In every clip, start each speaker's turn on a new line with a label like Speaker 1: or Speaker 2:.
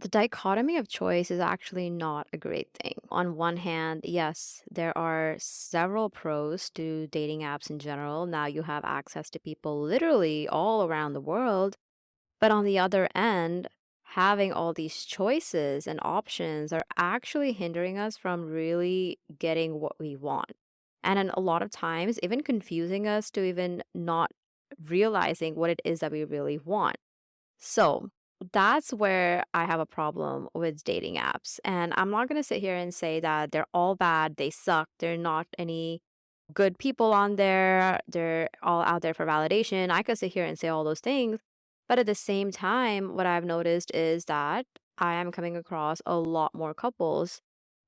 Speaker 1: The dichotomy of choice is actually not a great thing. On one hand, yes, there are several pros to dating apps in general. Now you have access to people literally all around the world. But on the other end, having all these choices and options are actually hindering us from really getting what we want. And then a lot of times, even confusing us to even not realizing what it is that we really want. So that's where I have a problem with dating apps. And I'm not going to sit here and say that they're all bad, they suck, they're not any good people on there, they're all out there for validation. I could sit here and say all those things. But at the same time, what I've noticed is that I am coming across a lot more couples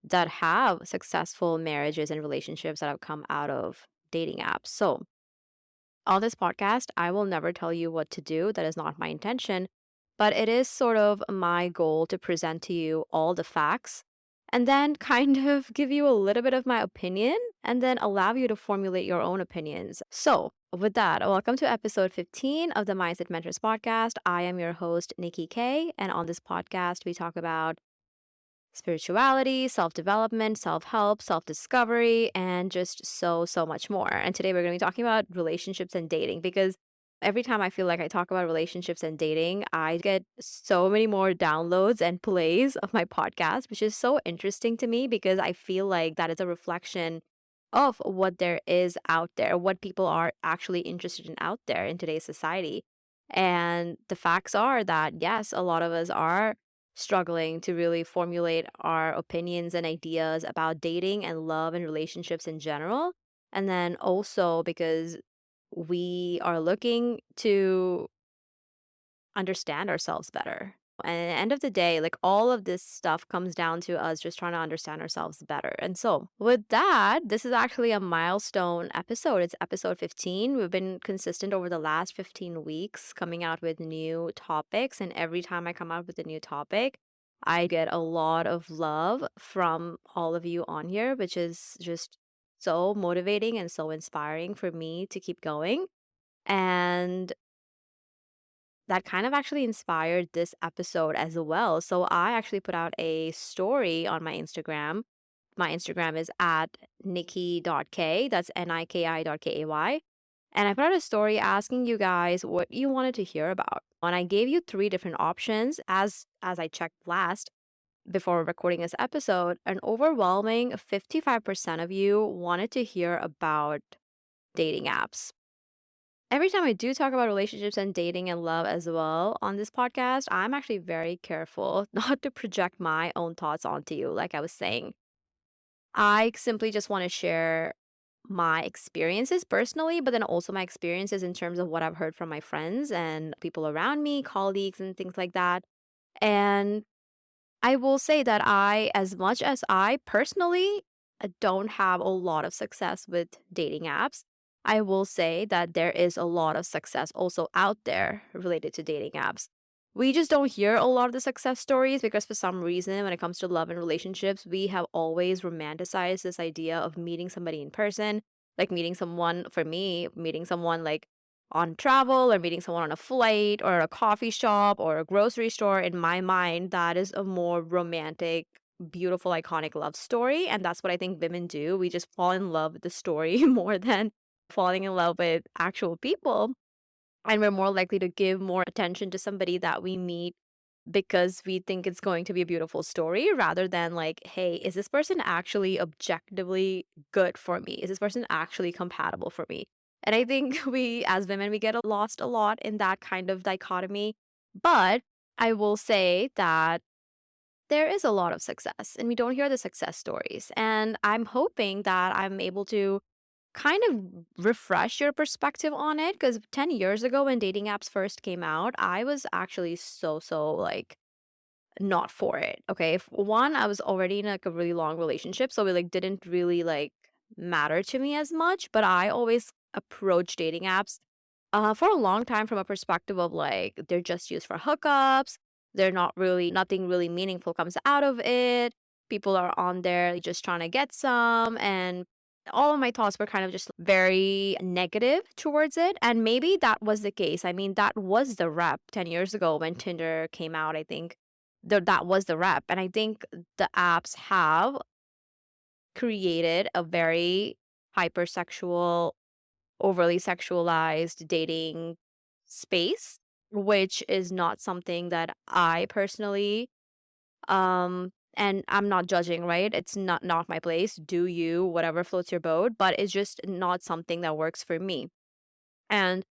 Speaker 1: that have successful marriages and relationships that have come out of dating apps. So, on this podcast, I will never tell you what to do. That is not my intention. But it is sort of my goal to present to you all the facts and then kind of give you a little bit of my opinion and then allow you to formulate your own opinions. So, with that, welcome to episode 15 of the Mindset Mentors podcast. I am your host, Nikki K. And on this podcast, we talk about spirituality, self development, self help, self discovery, and just so much more. And today we're going to be talking about relationships and dating because every time I feel like I talk about relationships and dating, I get so many more downloads and plays of my podcast, which is so interesting to me because I feel like that is a reflection of what there is out there, what people are actually interested in out there in today's society. And the facts are that, yes, a lot of us are struggling to really formulate our opinions and ideas about dating and love and relationships in general. And then also because we are looking to understand ourselves better. And at the end of the day, like all of this stuff comes down to us just trying to understand ourselves better. And so, with that, this is actually a milestone episode. It's episode 15. We've been consistent over the last 15 weeks coming out with new topics. And every time I come out with a new topic, I get a lot of love from all of you on here, which is just so motivating and so inspiring for me to keep going. And that kind of actually inspired this episode as well. So I actually put out a story on my Instagram. My Instagram is at nikki.k. That's niki.kay. And I put out a story asking you guys what you wanted to hear about. And I gave you three different options as I checked last before recording this episode. An overwhelming 55% of you wanted to hear about dating apps. Every time I do talk about relationships and dating and love as well on this podcast, I'm actually very careful not to project my own thoughts onto you, like I was saying. I simply just want to share my experiences personally, but then also my experiences in terms of what I've heard from my friends and people around me, colleagues, and things like that. And I will say that as much as I personally don't have a lot of success with dating apps, I will say that there is a lot of success also out there related to dating apps. We just don't hear a lot of the success stories because for some reason, when it comes to love and relationships, we have always romanticized this idea of meeting somebody in person, like meeting someone, for me, meeting someone like on travel or meeting someone on a flight or a coffee shop or a grocery store. In my mind, that is a more romantic, beautiful, iconic love story. And that's what I think women do. We just fall in love with the story more than falling in love with actual people. And we're more likely to give more attention to somebody that we meet because we think it's going to be a beautiful story rather than like, hey, is this person actually objectively good for me? Is this person actually compatible for me? And I think we as women, we get lost a lot in that kind of dichotomy. But I will say that there is a lot of success and we don't hear the success stories. And I'm hoping that I'm able to kind of refresh your perspective on it because 10 years ago when dating apps first came out, I was actually so like not for it. Okay. One, I was already in like a really long relationship, so it like didn't really like matter to me as much, but I always approach dating apps for a long time from a perspective of like they're just used for hookups. They're not really nothing really meaningful comes out of it. People are on there just trying to get some and all of my thoughts were kind of just very negative towards it. And maybe that was the case. I mean, that was the rep 10 years ago when Tinder came out, I think. that was the rep. And I think the apps have created a very hypersexual, overly sexualized dating space, which is not something that I personally and I'm not judging, right? It's not my place. Do you, whatever floats your boat, but it's just not something that works for me. And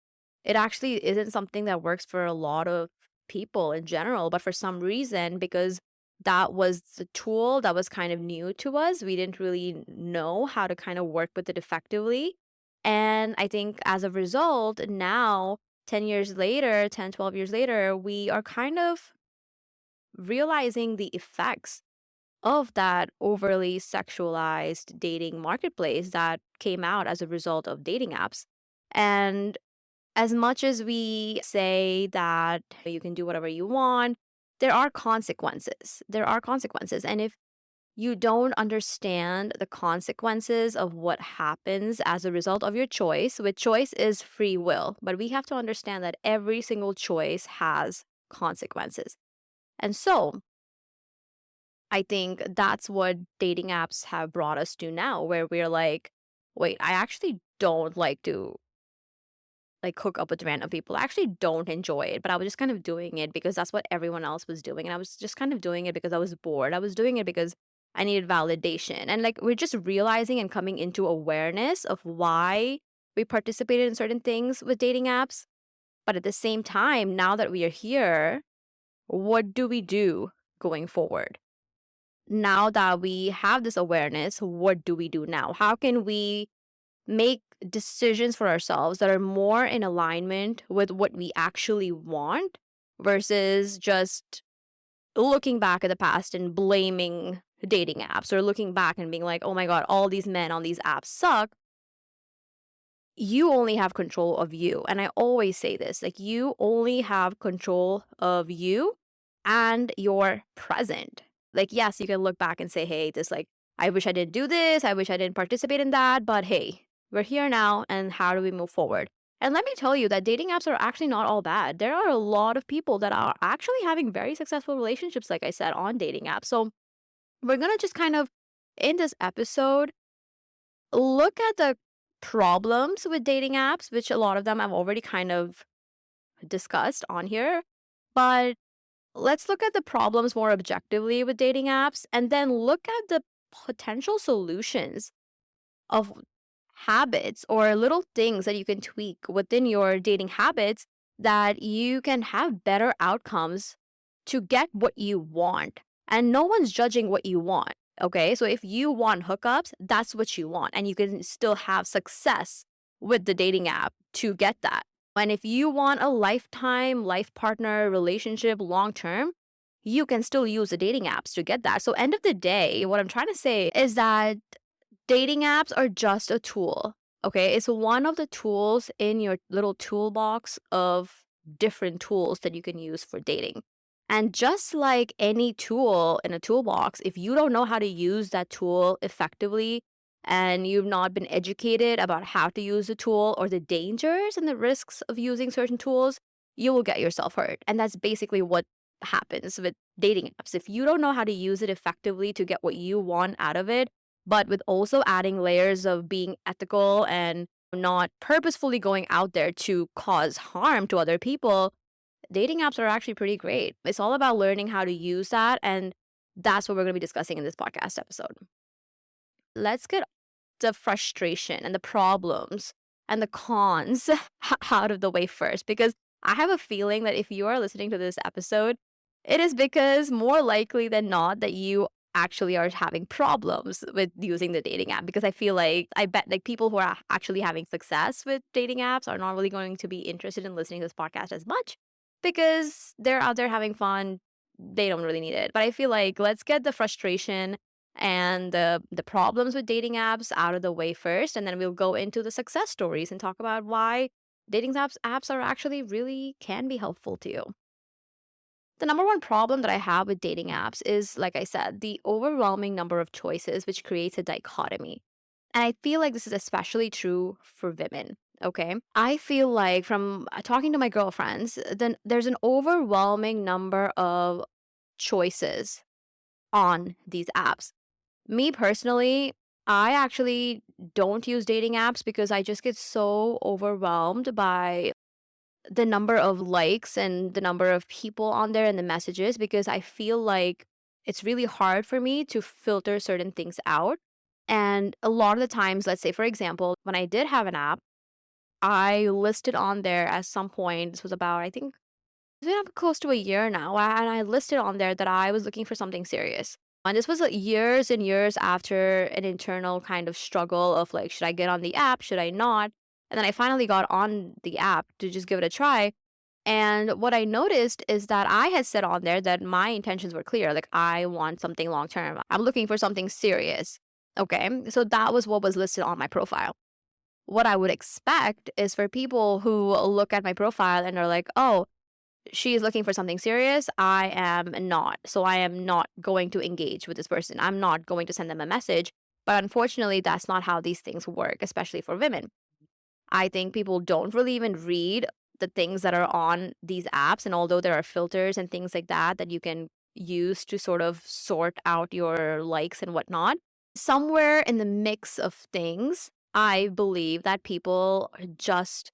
Speaker 1: it actually isn't something that works for a lot of people in general, but for some reason, because that was the tool that was kind of new to us, we didn't really know how to kind of work with it effectively. And I think as a result, now, 10 years later, 10, 12 years later, we are kind of realizing the effects of that overly sexualized dating marketplace that came out as a result of dating apps. And as much as we say that you can do whatever you want, there are consequences. There are consequences. And if you don't understand the consequences of what happens as a result of your choice, which choice is free will, but we have to understand that every single choice has consequences. And so, I think that's what dating apps have brought us to now, where we're like, wait, I actually don't like to like hook up with random people. I actually don't enjoy it, but I was just kind of doing it because that's what everyone else was doing. And I was just kind of doing it because I was bored. I was doing it because I needed validation. And like we're just realizing and coming into awareness of why we participated in certain things with dating apps. But at the same time, now that we are here, what do we do going forward? Now that we have this awareness, what do we do now? How can we make decisions for ourselves that are more in alignment with what we actually want versus just looking back at the past and blaming dating apps or looking back and being like, oh my God, all these men on these apps suck. You only have control of you. And I always say this like, you only have control of you and your present. Like, yes, you can look back and say, hey, this, like, I wish I didn't do this. I wish I didn't participate in that. But hey, we're here now. And how do we move forward? And let me tell you that dating apps are actually not all bad. There are a lot of people that are actually having very successful relationships, like I said, on dating apps. So we're going to just kind of, in this episode, look at the problems with dating apps, which a lot of them I've already kind of discussed on here. But let's look at the problems more objectively with dating apps and then look at the potential solutions of habits or little things that you can tweak within your dating habits that you can have better outcomes to get what you want. And no one's judging what you want. Okay. So if you want hookups, that's what you want. And you can still have success with the dating app to get that. And if you want a lifetime, life partner, relationship, long term, you can still use the dating apps to get that. So, end of the day, what I'm trying to say is that dating apps are just a tool. Okay. It's one of the tools in your little toolbox of different tools that you can use for dating. And just like any tool in a toolbox, if you don't know how to use that tool effectively and you've not been educated about how to use the tool or the dangers and the risks of using certain tools, you will get yourself hurt. And that's basically what happens with dating apps. If you don't know how to use it effectively to get what you want out of it, but with also adding layers of being ethical and not purposefully going out there to cause harm to other people, dating apps are actually pretty great. It's all about learning how to use that. And that's what we're going to be discussing in this podcast episode. Let's get the frustration and the problems and the cons out of the way first, because I have a feeling that if you are listening to this episode, it is because more likely than not that you actually are having problems with using the dating app. Because I feel like I bet like people who are actually having success with dating apps are not really going to be interested in listening to this podcast as much because they're out there having fun. They don't really need it. But I feel like let's get the frustration and the problems with dating apps out of the way first, and then we'll go into the success stories and talk about why dating apps are actually really can be helpful to you. The number one problem that I have with dating apps is, like I said, the overwhelming number of choices, which creates a dichotomy. And I feel like this is especially true for women. Okay. I feel like from talking to my girlfriends, then there's an overwhelming number of choices on these apps. Me personally, I actually don't use dating apps because I just get so overwhelmed by the number of likes and the number of people on there and the messages, because I feel like it's really hard for me to filter certain things out. And a lot of the times, let's say, for example, when I did have an app, I listed on there at some point, this was about, I think, it's been up close to a year now, and I listed on there that I was looking for something serious. And this was like years and years after an internal kind of struggle of like, should I get on the app? Should I not? And then I finally got on the app to just give it a try. And what I noticed is that I had said on there that my intentions were clear. Like, I want something long term. I'm looking for something serious. Okay. So that was what was listed on my profile. What I would expect is for people who look at my profile and are like, oh, she is looking for something serious. I am not. So I am not going to engage with this person. I'm not going to send them a message. But unfortunately, that's not how these things work, especially for women. I think people don't really even read the things that are on these apps. And although there are filters and things like that that you can use to sort of sort out your likes and whatnot, somewhere in the mix of things, I believe that people just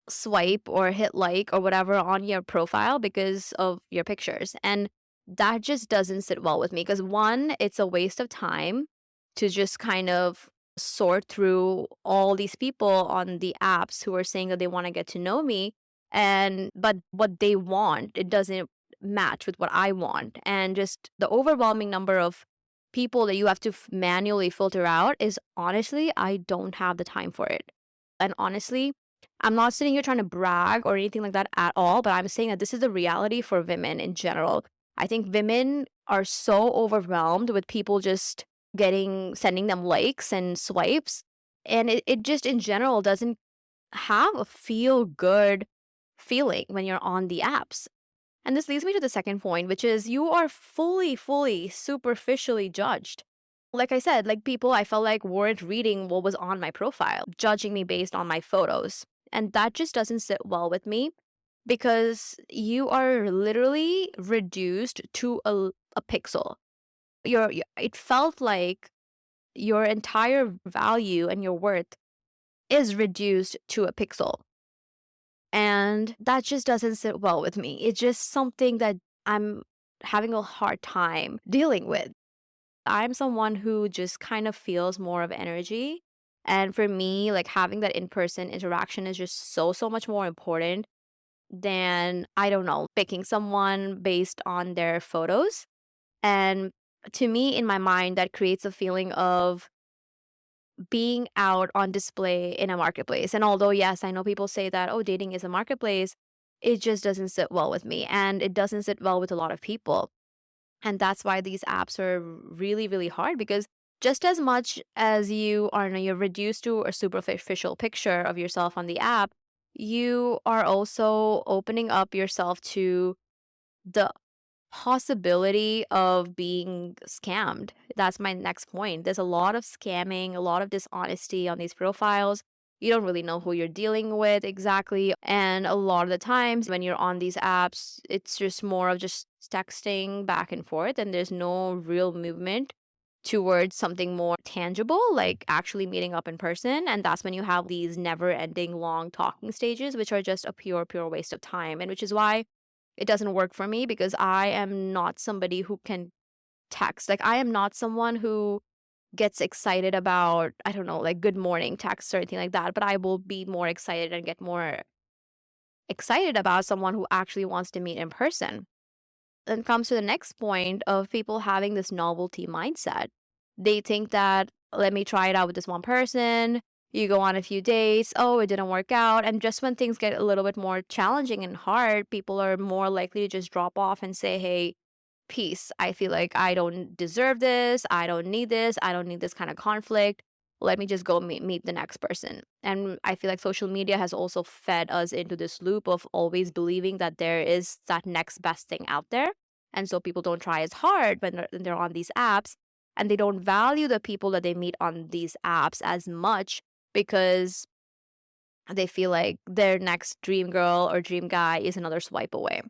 Speaker 1: swipe or hit like or whatever on your profile because of your pictures. And that just doesn't sit well with me because one, it's a waste of time to just kind of sort through all these people on the apps who are saying that they want to get to know me, and but what they want, it doesn't match with what I want. And just the overwhelming number of people that you have to manually filter out is, honestly, I don't have the time for it. And honestly, I'm not sitting here trying to brag or anything like that at all, but I'm saying that this is the reality for women in general. I think women are so overwhelmed with people just sending them likes and swipes. And it just in general doesn't have a feel good feeling when you're on the apps. And this leads me to the second point, which is you are fully superficially judged. Like I said, like people I felt like weren't reading what was on my profile, judging me based on my photos. And that just doesn't sit well with me because you are literally reduced to a pixel. It felt like your entire value and your worth is reduced to a pixel. And that just doesn't sit well with me. It's just something that I'm having a hard time dealing with. I'm someone who just kind of feels more of energy. And for me, like having that in person interaction is just so much more important than, I don't know, picking someone based on their photos. And to me, in my mind, that creates a feeling of being out on display in a marketplace. And although, yes, I know people say that, oh, dating is a marketplace, it just doesn't sit well with me. And it doesn't sit well with a lot of people. And that's why these apps are really hard because just as much as you're reduced to a superficial picture of yourself on the app, you are also opening up yourself to the possibility of being scammed. That's my next point. There's a lot of scamming, a lot of dishonesty on these profiles. You don't really know who you're dealing with exactly. And a lot of the times when you're on these apps, it's just more of just texting back and forth, and there's no real movement towards something more tangible, like actually meeting up in person. And that's when you have these never ending long talking stages, which are just a pure waste of time. And which is why it doesn't work for me because I am not somebody who can text. Like, I am not someone who gets excited about, I don't know, like good morning texts or anything like that, but I will be more excited and get more excited about someone who actually wants to meet in person. Then comes to the next point of people having this novelty mindset. They think that, let me try it out with this one person. You go on a few dates. Oh, it didn't work out. And just when things get a little bit more challenging and hard, people are more likely to just drop off and say, hey, peace. I feel like I don't deserve this. I don't need this. I don't need this kind of conflict. Let me just go meet the next person. And I feel like social media has also fed us into this loop of always believing that there is that next best thing out there. And so people don't try as hard when they're on these apps, and they don't value the people that they meet on these apps as much because they feel like their next dream girl or dream guy is another swipe away.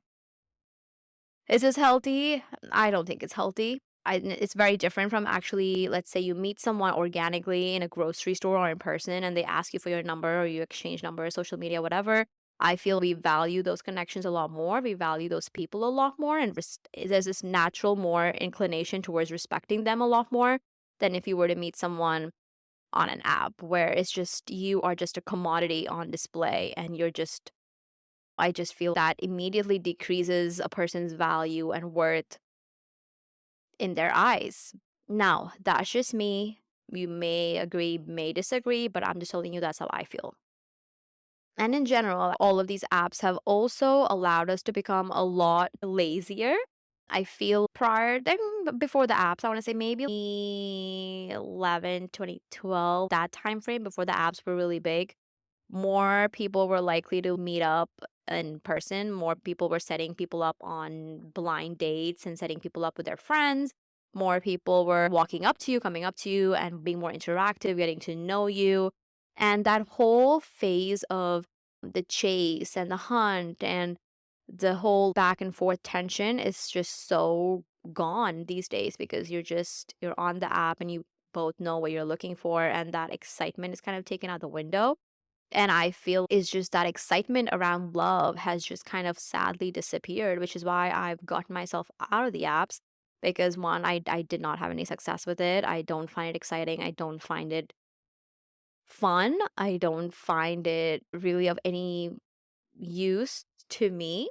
Speaker 1: Is this healthy? I don't think it's healthy. It's very different from actually, let's say you meet someone organically in a grocery store or in person and they ask you for your number or you exchange numbers, social media, whatever. I feel we value those connections a lot more. We value those people a lot more. And there's this natural more inclination towards respecting them a lot more than if you were to meet someone on an app where it's just you are just a commodity on display and I just feel that immediately decreases a person's value and worth in their eyes. Now, that's just me. You may agree, may disagree, but I'm just telling you that's how I feel. And in general, all of these apps have also allowed us to become a lot lazier. I feel before the apps, I want to say maybe 2011, 2012, that time frame before the apps were really big. More people were likely to meet up in person. More people were setting people up on blind dates and setting people up with their friends. More people were walking up to you, coming up to you, and being more interactive, getting to know you. And that whole phase of the chase and the hunt and the whole back and forth tension is just so gone these days because you're on the app and you both know what you're looking for, and that excitement is kind of taken out the window. And I feel it's just that excitement around love has just kind of sadly disappeared, which is why I've gotten myself out of the apps because one, I did not have any success with it. I don't find it exciting. I don't find it fun. I don't find it really of any use to me.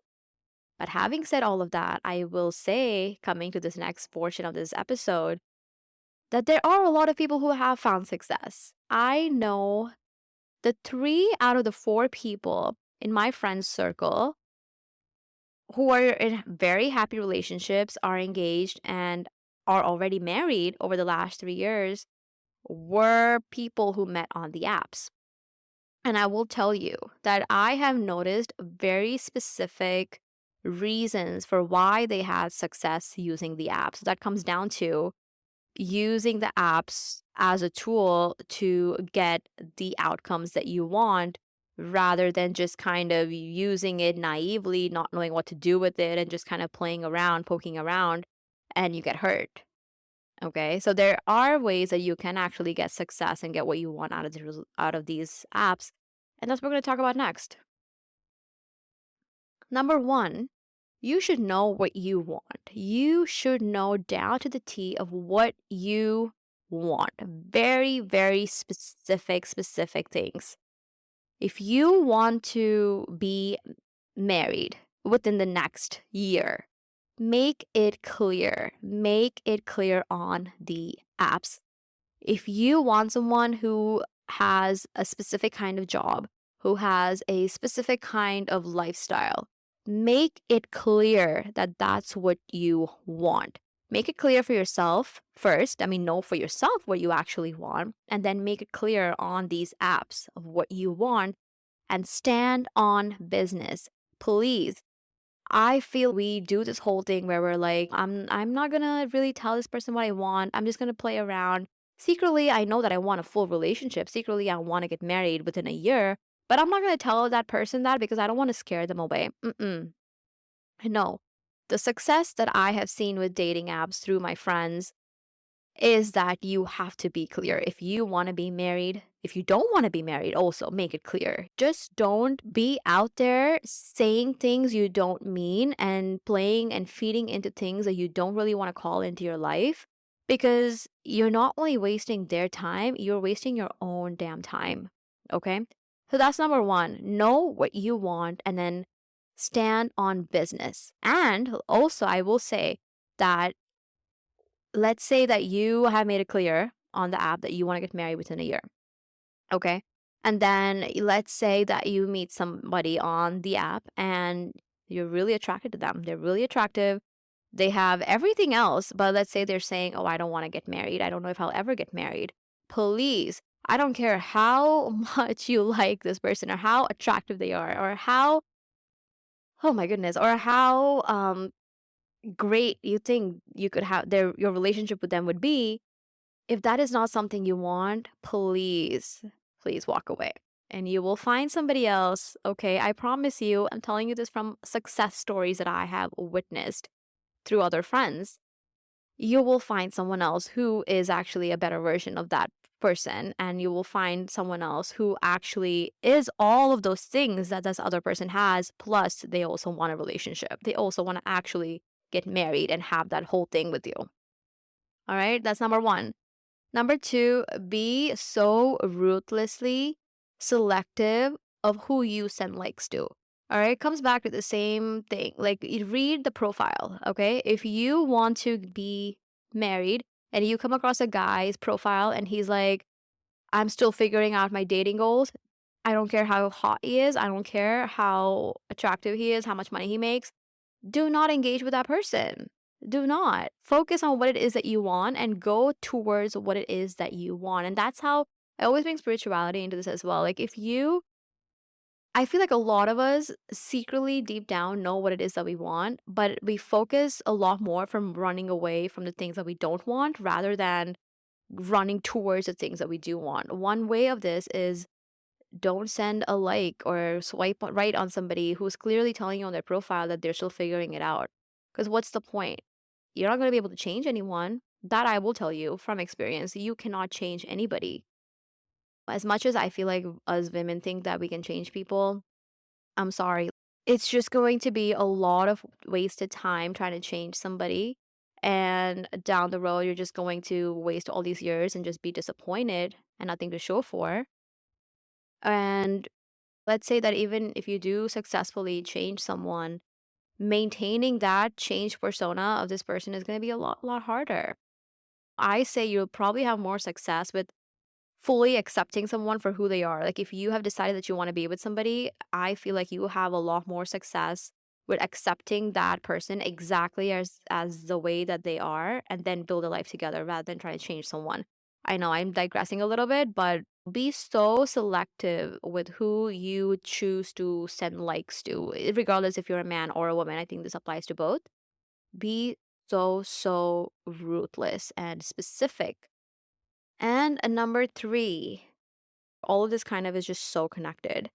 Speaker 1: But having said all of that, I will say, coming to this next portion of this episode, that there are a lot of people who have found success. I know the 3 out of the 4 people in my friends circle who are in very happy relationships, are engaged, and are already married over the last 3 years were people who met on the apps. And I will tell you that I have noticed very specific reasons for why they had success using the apps. That comes down to using the apps as a tool to get the outcomes that you want rather than just kind of using it naively, not knowing what to do with it, and just kind of playing around, poking around, and you get hurt. Okay, so there are ways that you can actually get success and get what you want out of these apps, and that's what we're going to talk about next. Number one, you should know what you want. You should know down to the T of what you want. Very, very specific things. If you want to be married within the next year, make it clear. Make it clear on the apps. If you want someone who has a specific kind of job, who has a specific kind of lifestyle, make it clear that that's what you want. Make it clear for yourself first. I mean, know for yourself what you actually want, and then make it clear on these apps of what you want and stand on business. Please. I feel we do this whole thing where we're like, I'm not gonna really tell this person what I want. I'm just gonna play around. Secretly, I know that I want a full relationship. Secretly, I want to get married within a year, but I'm not gonna tell that person that because I don't want to scare them away. No. The success that I have seen with dating apps through my friends is that you have to be clear. If you want to be married, if you don't want to be married, also make it clear. Just don't be out there saying things you don't mean and playing and feeding into things that you don't really want to call into your life because you're not only wasting their time, you're wasting your own damn time. Okay? So that's number one. Know what you want and then stand on business. And also, I will say that let's say that you have made it clear on the app that you want to get married within a year. Okay. And then let's say that you meet somebody on the app and you're really attracted to them. They're really attractive. They have everything else, but let's say they're saying, "Oh, I don't want to get married. I don't know if I'll ever get married." Please, I don't care how much you like this person or how attractive they are or how, oh my goodness, or how great you think you could have your relationship with them would be. If that is not something you want, please walk away and you will find somebody else. Okay, I promise you, I'm telling you this from success stories that I have witnessed. through other friends, you will find someone else who is actually a better version of that person. And you will find someone else who actually is all of those things that this other person has. Plus, they also want a relationship. They also want to actually get married and have that whole thing with you. All right. That's number one. Number two, be so ruthlessly selective of who you send likes to. All right, comes back to the same thing. Like, you read the profile, okay? If you want to be married and you come across a guy's profile and he's like, I'm still figuring out my dating goals. I don't care how hot he is. I don't care how attractive he is, how much money he makes. Do not engage with that person. Do not. Focus on what it is that you want and go towards what it is that you want. And that's how I always bring spirituality into this as well. Like, if you I feel like a lot of us secretly deep down know what it is that we want, but we focus a lot more from running away from the things that we don't want rather than running towards the things that we do want. One way of this is don't send a like or swipe right on somebody who's clearly telling you on their profile that they're still figuring it out. Because what's the point? You're not going to be able to change anyone. That I will tell you from experience. You cannot change anybody. As much as I feel like us women think that we can change people, I'm sorry. It's just going to be a lot of wasted time trying to change somebody. And down the road, you're just going to waste all these years and just be disappointed and nothing to show for. And let's say that even if you do successfully change someone, maintaining that change persona of this person is going to be a lot harder. I say you'll probably have more success with fully accepting someone for who they are. Like, if you have decided that you want to be with somebody, I feel like you will have a lot more success with accepting that person exactly as the way that they are and then build a life together rather than trying to change someone. I know I'm digressing a little bit, but be so selective with who you choose to send likes to, regardless if you're a man or a woman. I think this applies to both. Be so ruthless and specific. And number three, all of this kind of is just so connected.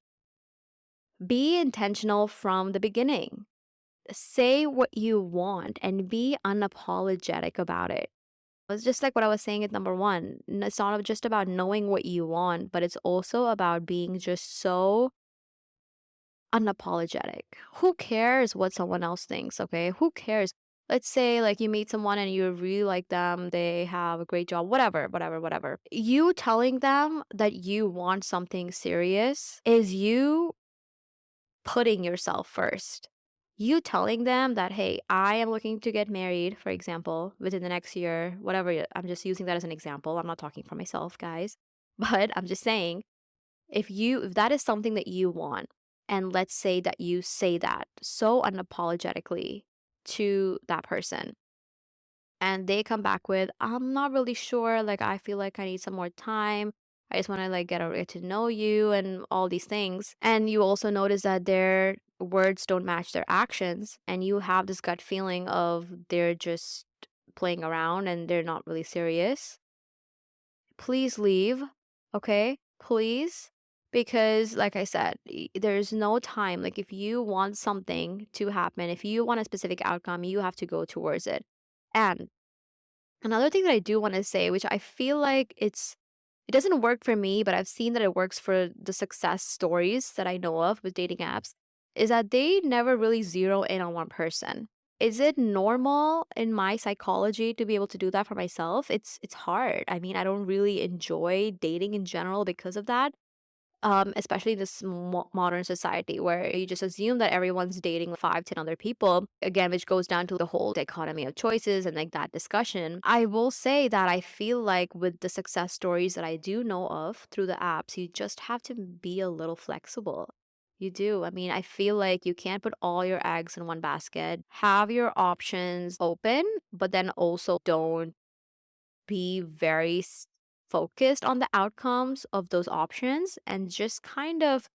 Speaker 1: Be intentional from the beginning. Say what you want and be unapologetic about it. It's just like what I was saying at number one. It's not just about knowing what you want, but it's also about being just so unapologetic. Who cares what someone else thinks, okay? Who cares? Let's say like you meet someone and you really like them, they have a great job, whatever. You telling them that you want something serious is you putting yourself first. You telling them that, hey, I am looking to get married, for example, within the next year, whatever. I'm just using that as an example. I'm not talking for myself, guys. But I'm just saying, if that is something that you want, and let's say that you say that so unapologetically to that person, and they come back with, I'm not really sure, like I feel like I need some more time. I just want to like get to know you and all these things. And you also notice that their words don't match their actions, and you have this gut feeling of they're just playing around and they're not really serious. Please leave, okay? Please. Because, like I said, there's no time. Like, if you want something to happen, if you want a specific outcome, you have to go towards it. And another thing that I do want to say, which I feel like it doesn't work for me, but I've seen that it works for the success stories that I know of with dating apps, is that they never really zero in on one person. Is it normal in my psychology to be able to do that for myself? It's hard. I mean, I don't really enjoy dating in general because of that, especially in this modern society where you just assume that everyone's dating 5, 10 other people. Again, which goes down to the whole dichotomy of choices and like that discussion. I will say that I feel like with the success stories that I do know of through the apps, you just have to be a little flexible. You do. I mean, I feel like you can't put all your eggs in one basket. Have your options open, but then also don't be very focused on the outcomes of those options and just kind of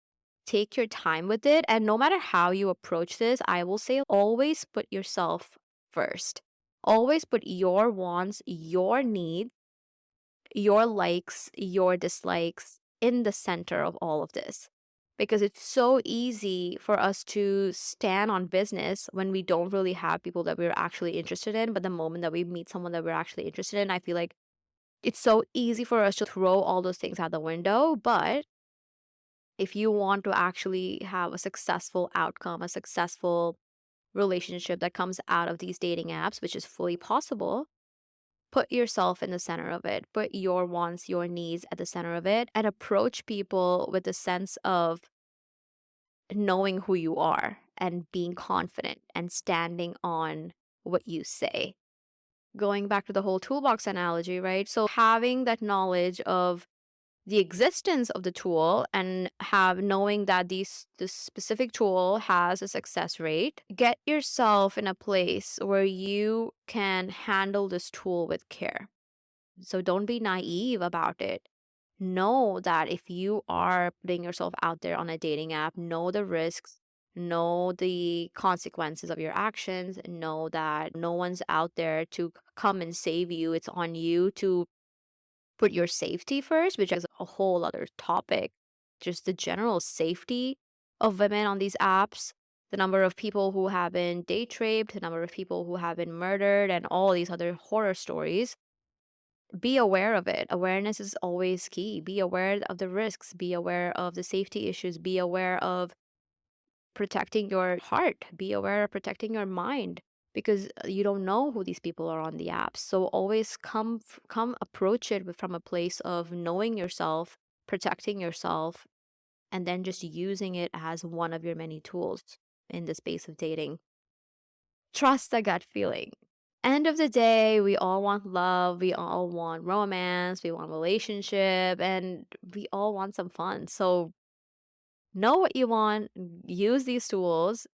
Speaker 1: take your time with it. And no matter how you approach this, I will say always put yourself first. Always put your wants, your needs, your likes, your dislikes in the center of all of this. because it's so easy for us to stand on business when we don't really have people that we're actually interested in. But the moment that we meet someone that we're actually interested in, I feel like it's so easy for us to throw all those things out the window. But if you want to actually have a successful outcome, a successful relationship that comes out of these dating apps, which is fully possible, put yourself in the center of it. Put your wants, your needs at the center of it, and approach people with a sense of knowing who you are and being confident and standing on what you say. Going back to the whole toolbox analogy, right? So having that knowledge of the existence of the tool and have knowing that this specific tool has a success rate, get yourself in a place where you can handle this tool with care. So don't be naive about it. Know that if you are putting yourself out there on a dating app, know the risks, know the consequences of your actions, know that no one's out there to come and save you. It's on you to put your safety first, which is a whole other topic. Just the general safety of women on these apps, the number of people who have been date raped, the number of people who have been murdered, and all these other horror stories. Be aware of it. Awareness is always key. Be aware of the risks, be aware of the safety issues, be aware of protecting your heart, be aware of protecting your mind because you don't know who these people are on the apps. So always come approach it from a place of knowing yourself, protecting yourself, and then just using it as one of your many tools in the space of dating. Trust the gut feeling. End of the day, we all want love, we all want romance, we want relationship, and we all want some fun. So know what you want, use these tools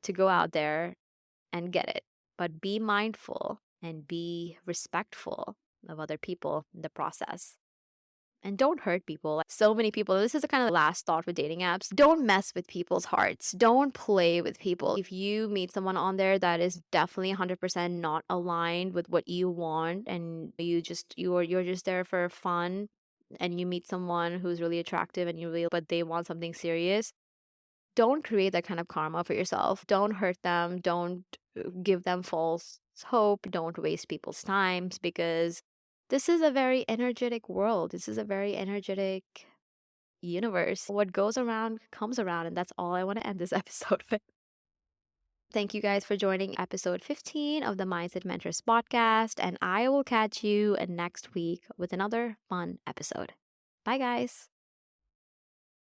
Speaker 1: to go out there and get it. But be mindful and be respectful of other people in the process. And don't hurt people. Like, so many people, this is the kind of last thought with dating apps. Don't mess with people's hearts. Don't play with people. If you meet someone on there that is definitely 100% not aligned with what you want and you're just there for fun and you meet someone who's really attractive and but they want something serious, don't create that kind of karma for yourself. Don't hurt them. Don't give them false hope. Don't waste people's times because this is a very energetic world. This is a very energetic universe. What goes around comes around. And that's all I want to end this episode with. Thank you guys for joining episode 15 of the Mindset Mentors podcast. And I will catch you next week with another fun episode. Bye, guys.